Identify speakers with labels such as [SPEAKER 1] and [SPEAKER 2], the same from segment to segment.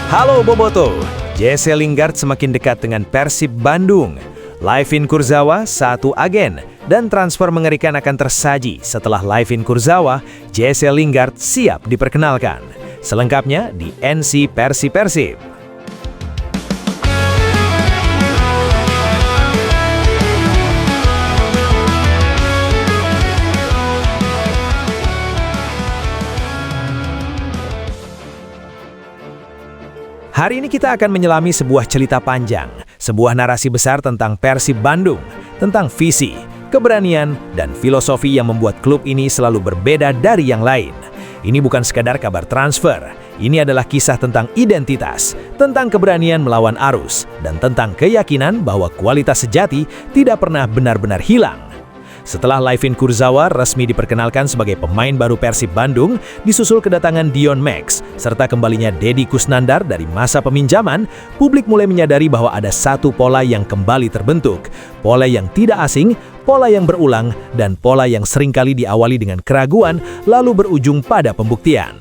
[SPEAKER 1] Halo Boboto, Jesse Lingard semakin dekat dengan Persib Bandung. Livin Kurzawa satu agen dan transfer mengerikan akan tersaji setelah Livin Kurzawa, Jesse Lingard siap diperkenalkan. Selengkapnya di NC Persib. Hari ini kita akan menyelami sebuah cerita panjang, sebuah narasi besar tentang Persib Bandung, tentang visi, keberanian, dan filosofi yang membuat klub ini selalu berbeda dari yang lain. Ini bukan sekadar kabar transfer, ini adalah kisah tentang identitas, tentang keberanian melawan arus, dan tentang keyakinan bahwa kualitas sejati tidak pernah benar-benar hilang. Setelah Livin Kurzawa resmi diperkenalkan sebagai pemain baru Persib Bandung, disusul kedatangan Dion Max, serta kembalinya Deddy Kusnandar dari masa peminjaman, publik mulai menyadari bahwa ada satu pola yang kembali terbentuk. Pola yang tidak asing, pola yang berulang, dan pola yang seringkali diawali dengan keraguan, lalu berujung pada pembuktian.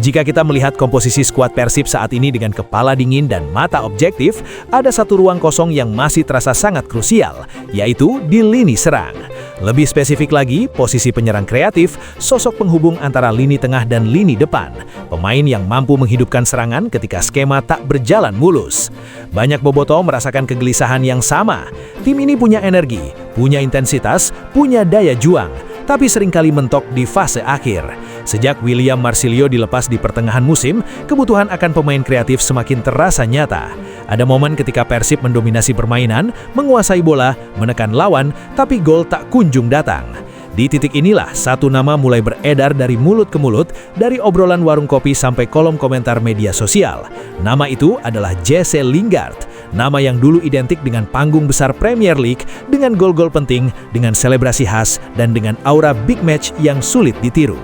[SPEAKER 1] Jika kita melihat komposisi skuad Persib saat ini dengan kepala dingin dan mata objektif, ada satu ruang kosong yang masih terasa sangat krusial, yaitu di lini serang. Lebih spesifik lagi, posisi penyerang kreatif, sosok penghubung antara lini tengah dan lini depan, pemain yang mampu menghidupkan serangan ketika skema tak berjalan mulus. Banyak boboto merasakan kegelisahan yang sama. Tim ini punya energi, punya intensitas, punya daya juang, tapi seringkali mentok di fase akhir. Sejak William Marsilio dilepas di pertengahan musim, kebutuhan akan pemain kreatif semakin terasa nyata. Ada momen ketika Persib mendominasi permainan, menguasai bola, menekan lawan, tapi gol tak kunjung datang. Di titik inilah satu nama mulai beredar dari mulut ke mulut, dari obrolan warung kopi sampai kolom komentar media sosial. Nama itu adalah Jesse Lingard, nama yang dulu identik dengan panggung besar Premier League, dengan gol-gol penting, dengan selebrasi khas, dan dengan aura big match yang sulit ditiru.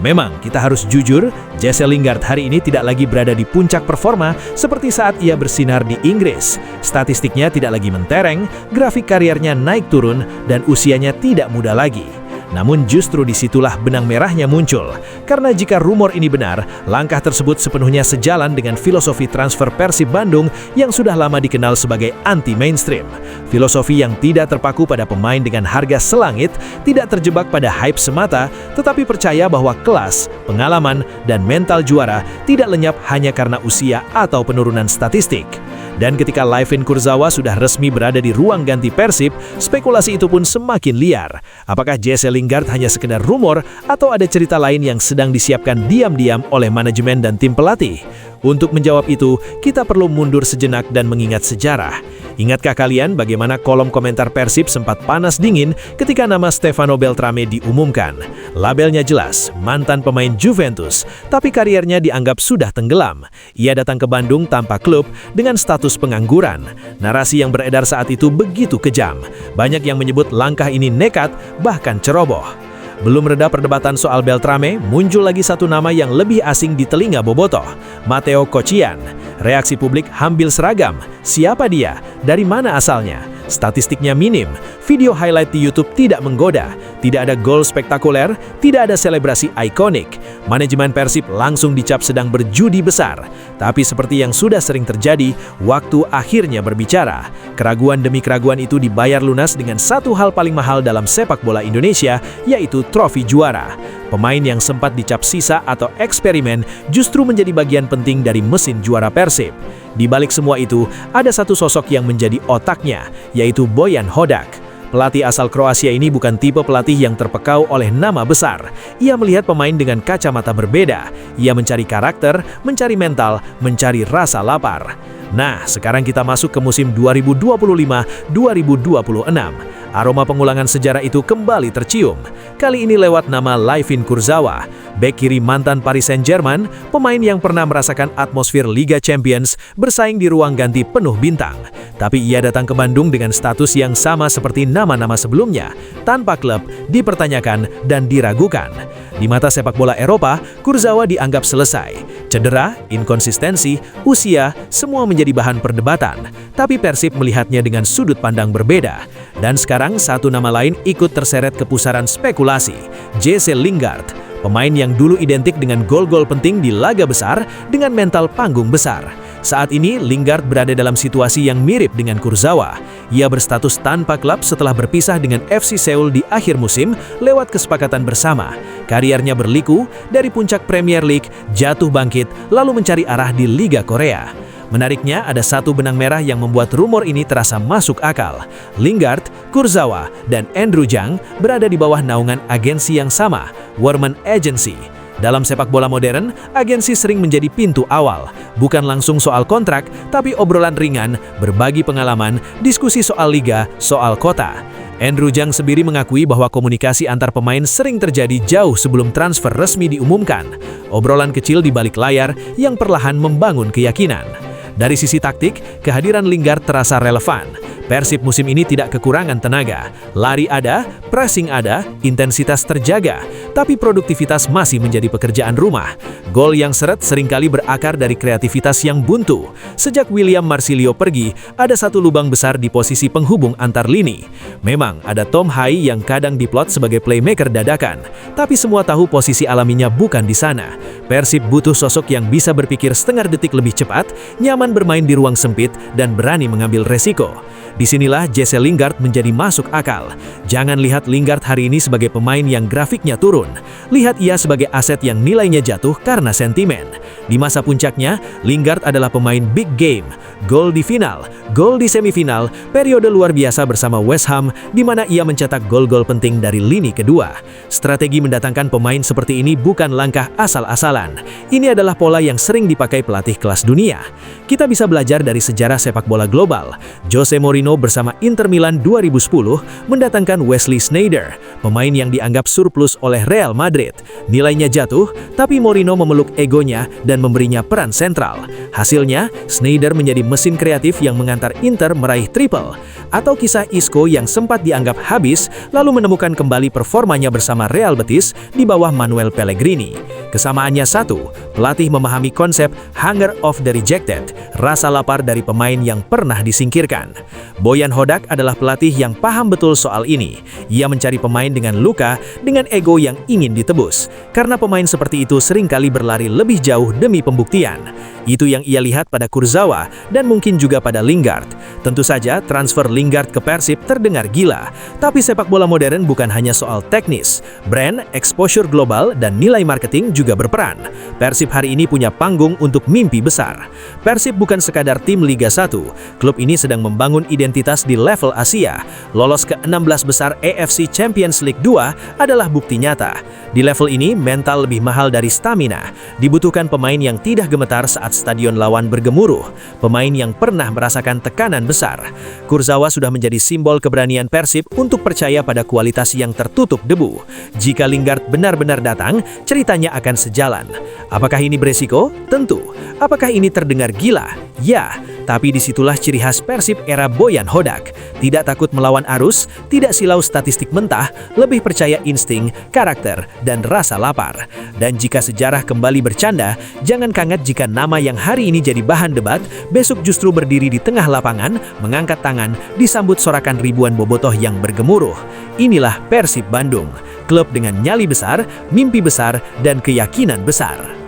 [SPEAKER 1] Memang, kita harus jujur, Jesse Lingard hari ini tidak lagi berada di puncak performa seperti saat ia bersinar di Inggris. Statistiknya tidak lagi mentereng, grafik kariernya naik turun, dan usianya tidak muda lagi. Namun justru disitulah benang merahnya muncul. Karena jika rumor ini benar, langkah tersebut sepenuhnya sejalan dengan filosofi transfer Persib Bandung yang sudah lama dikenal sebagai anti-mainstream. Filosofi yang tidak terpaku pada pemain dengan harga selangit, tidak terjebak pada hype semata, tetapi percaya bahwa kelas, pengalaman, dan mental juara tidak lenyap hanya karena usia atau penurunan statistik. Dan ketika Livin Kurzawa sudah resmi berada di ruang ganti Persib, spekulasi itu pun semakin liar. Apakah Jesse Lingard hanya sekedar rumor atau ada cerita lain yang sedang disiapkan diam-diam oleh manajemen dan tim pelatih? Untuk menjawab itu, kita perlu mundur sejenak dan mengingat sejarah. Ingatkah kalian bagaimana kolom komentar Persib sempat panas dingin ketika nama Stefano Beltrame diumumkan? Labelnya jelas, mantan pemain Juventus, tapi kariernya dianggap sudah tenggelam. Ia datang ke Bandung tanpa klub dengan status pengangguran. Narasi yang beredar saat itu begitu kejam. Banyak yang menyebut langkah ini nekat, bahkan ceroboh. Belum reda perdebatan soal Beltrame, muncul lagi satu nama yang lebih asing di telinga boboto, Matteo Kocian. Reaksi publik hampir seragam. Siapa dia? Dari mana asalnya? Statistiknya minim, video highlight di YouTube tidak menggoda, tidak ada gol spektakuler, tidak ada selebrasi ikonik. Manajemen Persib langsung dicap sedang berjudi besar. Tapi seperti yang sudah sering terjadi, waktu akhirnya berbicara. Keraguan demi keraguan itu dibayar lunas dengan satu hal paling mahal dalam sepak bola Indonesia, yaitu trofi juara. Pemain yang sempat dicap sisa atau eksperimen justru menjadi bagian penting dari mesin juara Persib. Di balik semua itu, ada satu sosok yang menjadi otaknya, yaitu Bojan Hodak. Pelatih asal Kroasia ini bukan tipe pelatih yang terpekau oleh nama besar. Ia melihat pemain dengan kacamata berbeda. Ia mencari karakter, mencari mental, mencari rasa lapar. Nah, sekarang kita masuk ke musim 2025-2026. Aroma pengulangan sejarah itu kembali tercium. Kali ini lewat nama Livin Kurzawa, bek kiri mantan Paris Saint-Germain, pemain yang pernah merasakan atmosfer Liga Champions bersaing di ruang ganti penuh bintang. Tapi ia datang ke Bandung dengan status yang sama seperti nama-nama sebelumnya, tanpa klub, dipertanyakan dan diragukan. Di mata sepak bola Eropa, Kurzawa dianggap selesai. Cedera, inkonsistensi, usia, semua menjadi bahan perdebatan. Tapi Persib melihatnya dengan sudut pandang berbeda. Dan sekarang satu nama lain ikut terseret ke pusaran spekulasi, Jesse Lingard. Pemain yang dulu identik dengan gol-gol penting di laga besar dengan mental panggung besar. Saat ini, Lingard berada dalam situasi yang mirip dengan Kurzawa. Ia berstatus tanpa klub setelah berpisah dengan FC Seoul di akhir musim lewat kesepakatan bersama. Kariernya berliku dari puncak Premier League, jatuh bangkit, lalu mencari arah di Liga Korea. Menariknya, ada satu benang merah yang membuat rumor ini terasa masuk akal. Lingard, Kurzawa, dan Andrew Jang berada di bawah naungan agensi yang sama, Warman Agency. Dalam sepak bola modern, agensi sering menjadi pintu awal. Bukan langsung soal kontrak, tapi obrolan ringan, berbagi pengalaman, diskusi soal liga, soal kota. Andrew Jang sendiri mengakui bahwa komunikasi antar pemain sering terjadi jauh sebelum transfer resmi diumumkan. Obrolan kecil di balik layar yang perlahan membangun keyakinan. Dari sisi taktik, kehadiran Lingard terasa relevan. Persib musim ini tidak kekurangan tenaga. Lari ada, pressing ada, intensitas terjaga, tapi produktivitas masih menjadi pekerjaan rumah. Gol yang seret seringkali berakar dari kreativitas yang buntu. Sejak William Marsilio pergi, ada satu lubang besar di posisi penghubung antar lini. Memang ada Tom Hai yang kadang diplot sebagai playmaker dadakan, tapi semua tahu posisi alaminya bukan di sana. Persib butuh sosok yang bisa berpikir setengah detik lebih cepat, nyaman bermain di ruang sempit, dan berani mengambil resiko. Disinilah Jesse Lingard menjadi masuk akal. Jangan lihat Lingard hari ini sebagai pemain yang grafiknya turun. Lihat ia sebagai aset yang nilainya jatuh karena sentimen. Di masa puncaknya, Lingard adalah pemain big game. Gol di final, gol di semifinal, periode luar biasa bersama West Ham, di mana ia mencetak gol-gol penting dari lini kedua. Strategi mendatangkan pemain seperti ini bukan langkah asal-asalan. Ini adalah pola yang sering dipakai pelatih kelas dunia. Kita bisa belajar dari sejarah sepak bola global. Jose Mourinho bersama Inter Milan 2010 mendatangkan Wesley Sneijder, pemain yang dianggap surplus oleh Real Madrid. Nilainya jatuh, tapi Mourinho memeluk egonya dan memberinya peran sentral. Hasilnya, Sneijder menjadi mesin kreatif yang mengantar Inter meraih triple. Atau kisah Isco yang sempat dianggap habis, lalu menemukan kembali performanya bersama Real Betis di bawah Manuel Pellegrini. Kesamaannya satu, pelatih memahami konsep hunger of the rejected, rasa lapar dari pemain yang pernah disingkirkan. Boyan Hodak adalah pelatih yang paham betul soal ini. Ia mencari pemain dengan luka, dengan ego yang ingin ditebus. Karena pemain seperti itu seringkali berlari lebih jauh demi pembuktian. Itu yang ia lihat pada Kurzawa dan mungkin juga pada Lingard. Tentu saja transfer Lingard ke Persib terdengar gila, tapi sepak bola modern bukan hanya soal teknis. Brand, exposure global, dan nilai marketing juga berperan. Persib hari ini punya panggung untuk mimpi besar. Persib bukan sekadar tim Liga 1. Klub ini sedang membangun identitas di level Asia. Lolos ke 16 besar AFC Champions League 2 adalah bukti nyata. Di level ini, mental lebih mahal dari stamina. Dibutuhkan pemain yang tidak gemetar saat stadion lawan bergemuruh, pemain yang pernah merasakan tekanan besar. Kurzawa sudah menjadi simbol keberanian Persib untuk percaya pada kualitas yang tertutup debu. Jika Lingard benar-benar datang, ceritanya akan sejalan. Apakah ini beresiko? Tentu. Apakah ini terdengar gila? Ya, tapi disitulah ciri khas Persib era Boyan Hodak. Tidak takut melawan arus, tidak silau statistik mentah, lebih percaya insting, karakter, dan rasa lapar. Dan jika sejarah kembali bercanda, jangan kaget jika nama yang hari ini jadi bahan debat, besok justru berdiri di tengah lapangan, mengangkat tangan, disambut sorakan ribuan bobotoh yang bergemuruh. Inilah Persib Bandung, klub dengan nyali besar, mimpi besar, dan keyakinan besar.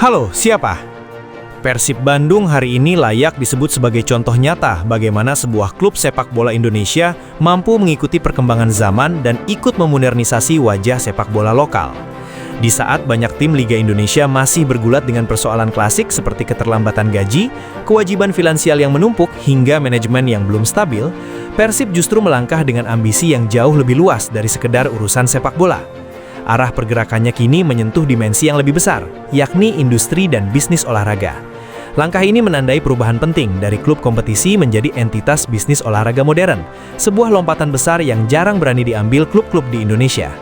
[SPEAKER 2] Halo, siapa? Persib Bandung hari ini layak disebut sebagai contoh nyata bagaimana sebuah klub sepak bola Indonesia mampu mengikuti perkembangan zaman dan ikut memodernisasi wajah sepak bola lokal. Di saat banyak tim Liga Indonesia masih bergulat dengan persoalan klasik seperti keterlambatan gaji, kewajiban finansial yang menumpuk, hingga manajemen yang belum stabil, Persib justru melangkah dengan ambisi yang jauh lebih luas dari sekedar urusan sepak bola. Arah pergerakannya kini menyentuh dimensi yang lebih besar, yakni industri dan bisnis olahraga. Langkah ini menandai perubahan penting dari klub kompetisi menjadi entitas bisnis olahraga modern, sebuah lompatan besar yang jarang berani diambil klub-klub di Indonesia.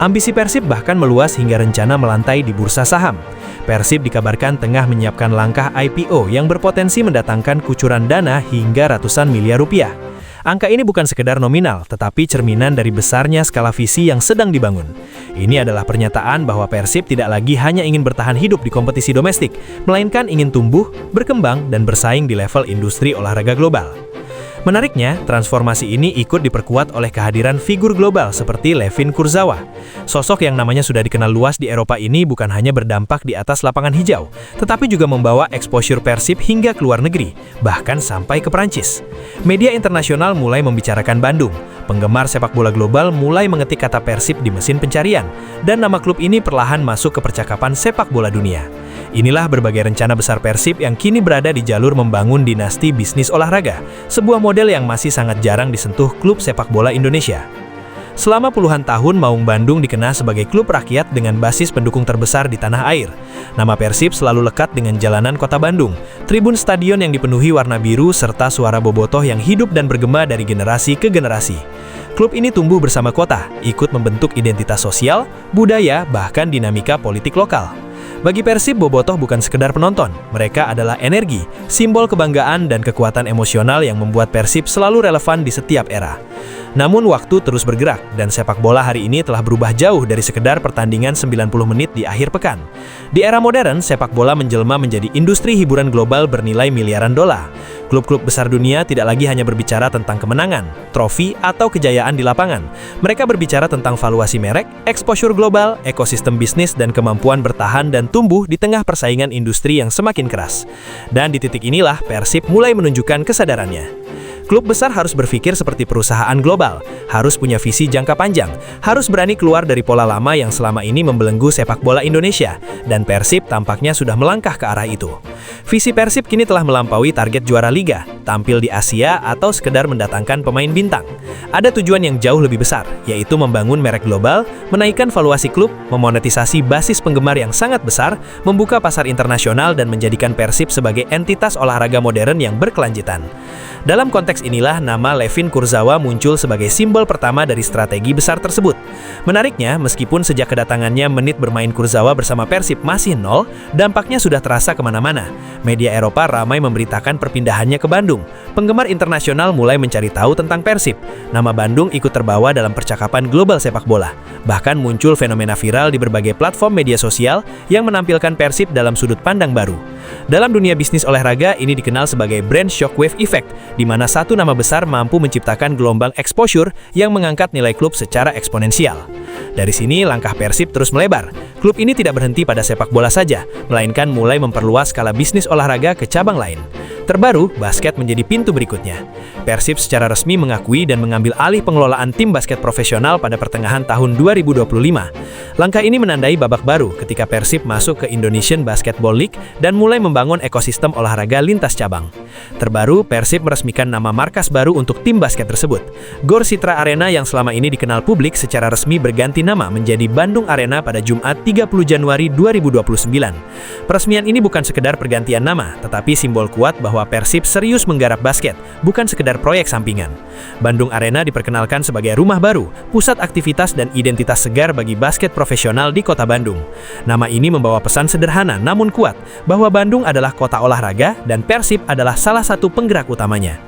[SPEAKER 2] Ambisi Persib bahkan meluas hingga rencana melantai di bursa saham. Persib dikabarkan tengah menyiapkan langkah IPO yang berpotensi mendatangkan kucuran dana hingga ratusan miliar rupiah. Angka ini bukan sekedar nominal, tetapi cerminan dari besarnya skala visi yang sedang dibangun. Ini adalah pernyataan bahwa Persib tidak lagi hanya ingin bertahan hidup di kompetisi domestik, melainkan ingin tumbuh, berkembang, dan bersaing di level industri olahraga global. Menariknya, transformasi ini ikut diperkuat oleh kehadiran figur global seperti Levin Kurzawa. Sosok yang namanya sudah dikenal luas di Eropa ini bukan hanya berdampak di atas lapangan hijau, tetapi juga membawa exposure Persib hingga ke luar negeri, bahkan sampai ke Prancis. Media internasional mulai membicarakan Bandung, penggemar sepak bola global mulai mengetik kata Persib di mesin pencarian, dan nama klub ini perlahan masuk ke percakapan sepak bola dunia. Inilah berbagai rencana besar Persib yang kini berada di jalur membangun dinasti bisnis olahraga, sebuah model yang masih sangat jarang disentuh klub sepak bola Indonesia. Selama puluhan tahun, Maung Bandung dikenal sebagai klub rakyat dengan basis pendukung terbesar di tanah air. Nama Persib selalu lekat dengan jalanan kota Bandung, tribun stadion yang dipenuhi warna biru, serta suara bobotoh yang hidup dan bergema dari generasi ke generasi. Klub ini tumbuh bersama kota, ikut membentuk identitas sosial, budaya, bahkan dinamika politik lokal. Bagi Persib, bobotoh bukan sekedar penonton, mereka adalah energi, simbol kebanggaan dan kekuatan emosional yang membuat Persib selalu relevan di setiap era. Namun waktu terus bergerak, dan sepak bola hari ini telah berubah jauh dari sekedar pertandingan 90 menit di akhir pekan. Di era modern, sepak bola menjelma menjadi industri hiburan global bernilai miliaran dolar. Klub-klub besar dunia tidak lagi hanya berbicara tentang kemenangan, trofi, atau kejayaan di lapangan. Mereka berbicara tentang valuasi merek, exposure global, ekosistem bisnis, dan kemampuan bertahan dan tumbuh di tengah persaingan industri yang semakin keras. Dan di titik inilah Persib mulai menunjukkan kesadarannya. Klub besar harus berpikir seperti perusahaan global, harus punya visi jangka panjang, harus berani keluar dari pola lama yang selama ini membelenggu sepak bola Indonesia, dan Persib tampaknya sudah melangkah ke arah itu. Visi Persib kini telah melampaui target juara liga, tampil di Asia, atau sekedar mendatangkan pemain bintang. Ada tujuan yang jauh lebih besar, yaitu membangun merek global, menaikkan valuasi klub, memonetisasi basis penggemar yang sangat besar, membuka pasar internasional, dan menjadikan Persib sebagai entitas olahraga modern yang berkelanjutan. Dalam konteks inilah nama Levin Kurzawa muncul sebagai simbol pertama dari strategi besar tersebut. Menariknya, meskipun sejak kedatangannya menit bermain Kurzawa bersama Persib masih nol, dampaknya sudah terasa kemana-mana. Media Eropa ramai memberitakan perpindahannya ke Bandung. Penggemar internasional mulai mencari tahu tentang Persib. Nama Bandung ikut terbawa dalam percakapan global sepak bola. Bahkan muncul fenomena viral di berbagai platform media sosial yang menampilkan Persib dalam sudut pandang baru. Dalam dunia bisnis olahraga, ini dikenal sebagai brand shockwave effect, di mana satu nama besar mampu menciptakan gelombang exposure yang mengangkat nilai klub secara eksponensial. Dari sini, langkah Persib terus melebar. Klub ini tidak berhenti pada sepak bola saja, melainkan mulai memperluas skala bisnis olahraga ke cabang lain. Terbaru, basket menjadi pintu berikutnya. Persib secara resmi mengakui dan mengambil alih pengelolaan tim basket profesional pada pertengahan tahun 2025. Langkah ini menandai babak baru ketika Persib masuk ke Indonesian Basketball League dan mulai membangun ekosistem olahraga lintas cabang. Terbaru, Persib meresmikan nama markas baru untuk tim basket tersebut. Gor Citra Arena yang selama ini dikenal publik secara resmi berganti nama menjadi Bandung Arena pada Jumat 30 Januari 2029. Peresmian ini bukan sekedar pergantian nama, tetapi simbol kuat bahwa Persib serius menggarap basket, bukan sekedar proyek sampingan. Bandung Arena diperkenalkan sebagai rumah baru, pusat aktivitas dan identitas segar bagi basket profesional di kota Bandung. Nama ini membawa pesan sederhana namun kuat, bahwa Bandung adalah kota olahraga dan Persib adalah salah satu penggerak utamanya.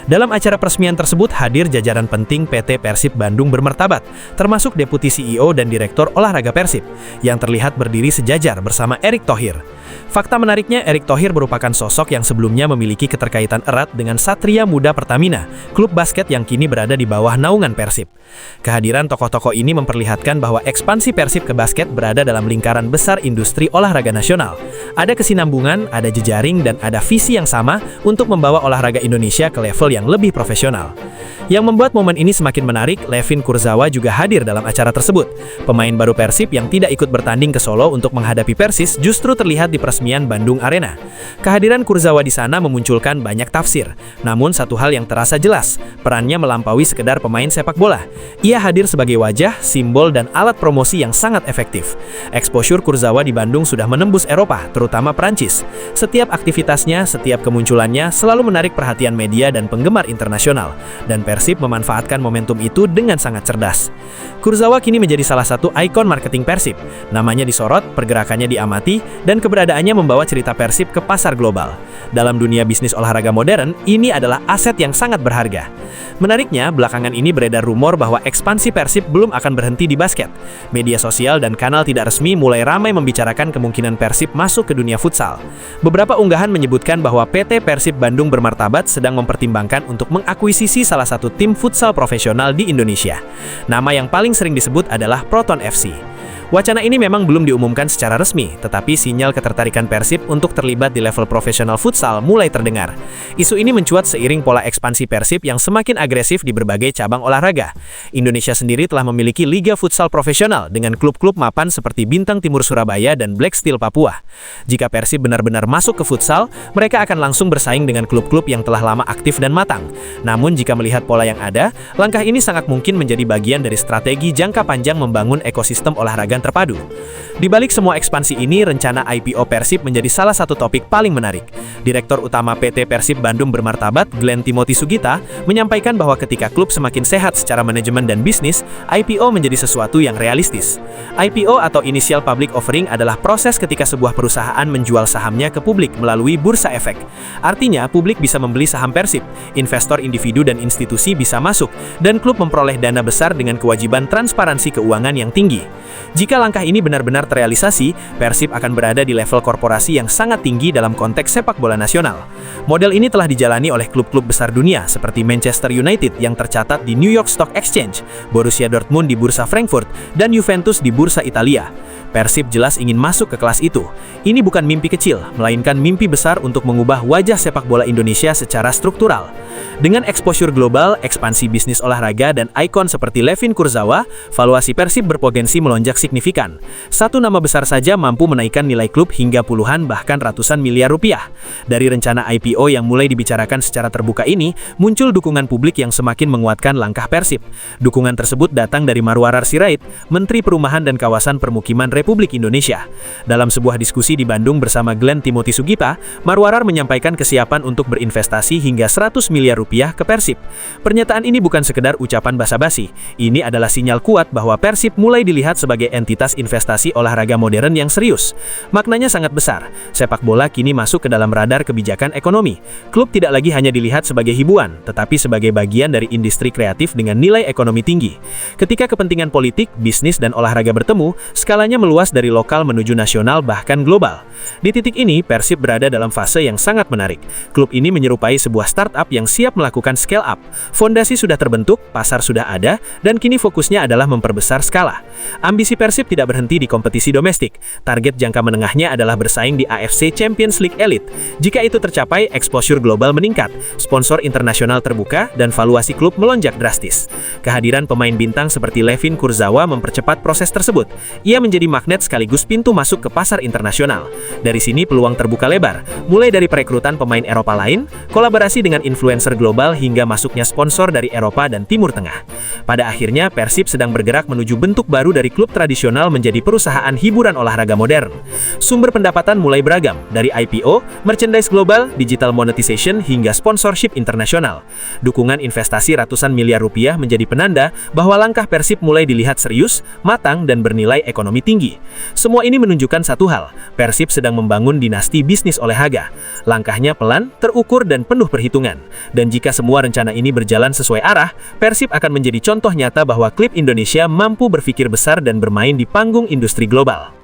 [SPEAKER 2] Dalam acara peresmian tersebut hadir jajaran penting PT Persib Bandung bermartabat, termasuk Deputi CEO dan Direktur Olahraga Persib, yang terlihat berdiri sejajar bersama Erick Thohir. Fakta menariknya, Erick Thohir merupakan sosok yang sebelumnya memiliki keterkaitan erat dengan Satria Muda Pertamina, klub basket yang kini berada di bawah naungan Persib. Kehadiran tokoh-tokoh ini memperlihatkan bahwa ekspansi Persib ke basket berada dalam lingkaran besar industri olahraga nasional. Ada kesinambungan, ada jejaring, dan ada visi yang sama untuk membawa olahraga Indonesia ke level yang lebih profesional. Yang membuat momen ini semakin menarik, Levin Kurzawa juga hadir dalam acara tersebut. Pemain baru Persib yang tidak ikut bertanding ke Solo untuk menghadapi Persis justru terlihat di peresmian Bandung Arena. Kehadiran Kurzawa di sana memunculkan banyak tafsir. Namun satu hal yang terasa jelas, perannya melampaui sekedar pemain sepak bola. Ia hadir sebagai wajah, simbol, dan alat promosi yang sangat efektif. Exposure Kurzawa di Bandung sudah menembus Eropa, terutama Prancis. Setiap aktivitasnya, setiap kemunculannya selalu menarik perhatian media dan penggemar internasional. Dan Persib memanfaatkan momentum itu dengan sangat cerdas. Kurzawa kini menjadi salah satu ikon marketing Persib. Namanya disorot, pergerakannya diamati, dan keberadaannya membawa cerita Persib ke pasar global. Dalam dunia bisnis olahraga modern, ini adalah aset yang sangat berharga. Menariknya, belakangan ini beredar rumor bahwa ekspansi Persib belum akan berhenti di basket. Media sosial dan kanal tidak resmi mulai ramai membicarakan kemungkinan Persib masuk ke dunia futsal. Beberapa unggahan menyebutkan bahwa PT Persib Bandung Bermartabat sedang mempertimbangkan untuk mengakuisisi salah satu tim futsal profesional di Indonesia. Nama yang paling sering disebut adalah Proton FC. Wacana ini memang belum diumumkan secara resmi, tetapi sinyal ketertarikan Persib untuk terlibat di level profesional futsal mulai terdengar. Isu ini mencuat seiring pola ekspansi Persib yang semakin agresif di berbagai cabang olahraga. Indonesia sendiri telah memiliki liga futsal profesional dengan klub-klub mapan seperti Bintang Timur Surabaya dan Black Steel Papua. Jika Persib benar-benar masuk ke futsal, mereka akan langsung bersaing dengan klub-klub yang telah lama aktif dan matang. Namun jika melihat pola yang ada, langkah ini sangat mungkin menjadi bagian dari strategi jangka panjang membangun ekosistem olahraga terpadu. Di balik semua ekspansi ini, rencana IPO Persib menjadi salah satu topik paling menarik. Direktur Utama PT Persib Bandung Bermartabat, Glenn Timothy Sugita, menyampaikan bahwa ketika klub semakin sehat secara manajemen dan bisnis, IPO menjadi sesuatu yang realistis. IPO atau Initial Public Offering adalah proses ketika sebuah perusahaan menjual sahamnya ke publik melalui bursa efek. Artinya, publik bisa membeli saham Persib, investor individu dan institusi bisa masuk, dan klub memperoleh dana besar dengan kewajiban transparansi keuangan yang tinggi. Jika langkah ini benar-benar terrealisasi, Persib akan berada di level korporasi yang sangat tinggi dalam konteks sepak bola nasional. Model ini telah dijalani oleh klub-klub besar dunia seperti Manchester United yang tercatat di New York Stock Exchange, Borussia Dortmund di Bursa Frankfurt, dan Juventus di Bursa Italia. Persib jelas ingin masuk ke kelas itu. Ini bukan mimpi kecil, melainkan mimpi besar untuk mengubah wajah sepak bola Indonesia secara struktural. Dengan exposure global, ekspansi bisnis olahraga, dan ikon seperti Levin Kurzawa, valuasi Persib berpotensi melonjak signifikan. Satu nama besar saja mampu menaikkan nilai klub hingga puluhan bahkan ratusan miliar rupiah. Dari rencana IPO yang mulai dibicarakan secara terbuka ini, muncul dukungan publik yang semakin menguatkan langkah Persib. Dukungan tersebut datang dari Marwarar Sirait, Menteri Perumahan dan Kawasan Permukiman Republik Indonesia. Dalam sebuah diskusi di Bandung bersama Glenn Timothy Sugita, Marwarar menyampaikan kesiapan untuk berinvestasi hingga 100 miliar rupiah ke Persib. Pernyataan ini bukan sekedar ucapan basa-basi. Ini adalah sinyal kuat bahwa Persib mulai dilihat sebagai entitas investasi olahraga modern yang serius. Maknanya sangat besar. Sepak bola kini masuk ke dalam radar kebijakan ekonomi. Klub tidak lagi hanya dilihat sebagai hiburan, tetapi sebagai bagian dari industri kreatif dengan nilai ekonomi tinggi. Ketika kepentingan politik, bisnis, dan olahraga bertemu, skalanya meluas dari lokal menuju nasional bahkan global. Di titik ini, Persib berada dalam fase yang sangat menarik. Klub ini menyerupai sebuah startup yang siap melakukan scale up. Fondasi sudah terbentuk, pasar sudah ada, dan kini fokusnya adalah memperbesar skala. Ambisi Persib tidak berhenti di kompetisi domestik. Target jangka menengahnya adalah bersaing di AFC Champions League Elite. Jika itu tercapai, exposure global meningkat, sponsor internasional terbuka, dan valuasi klub melonjak drastis. Kehadiran pemain bintang seperti Levin Kurzawa mempercepat proses tersebut. Ia menjadi magnet sekaligus pintu masuk ke pasar internasional. Dari sini peluang terbuka lebar, mulai dari perekrutan pemain Eropa lain, kolaborasi dengan influencer global hingga masuknya sponsor dari Eropa dan Timur Tengah. Pada akhirnya, Persib sedang bergerak menuju bentuk baru dari klub tradisional menjadi perusahaan hiburan olahraga modern. Sumber pendapatan mulai beragam, dari IPO, merchandise global, digital monetization, hingga sponsorship internasional. Dukungan investasi ratusan miliar rupiah menjadi penanda bahwa langkah Persib mulai dilihat serius, matang, dan bernilai ekonomi tinggi. Semua ini menunjukkan satu hal, Persib sedang membangun dinasti bisnis olahraga. Langkahnya pelan, terukur, dan penuh perhitungan. Dan jika semua rencana ini berjalan sesuai arah, Persib akan menjadi contoh nyata bahwa klub Indonesia mampu berpikir besar dan bermain di panggung industri global.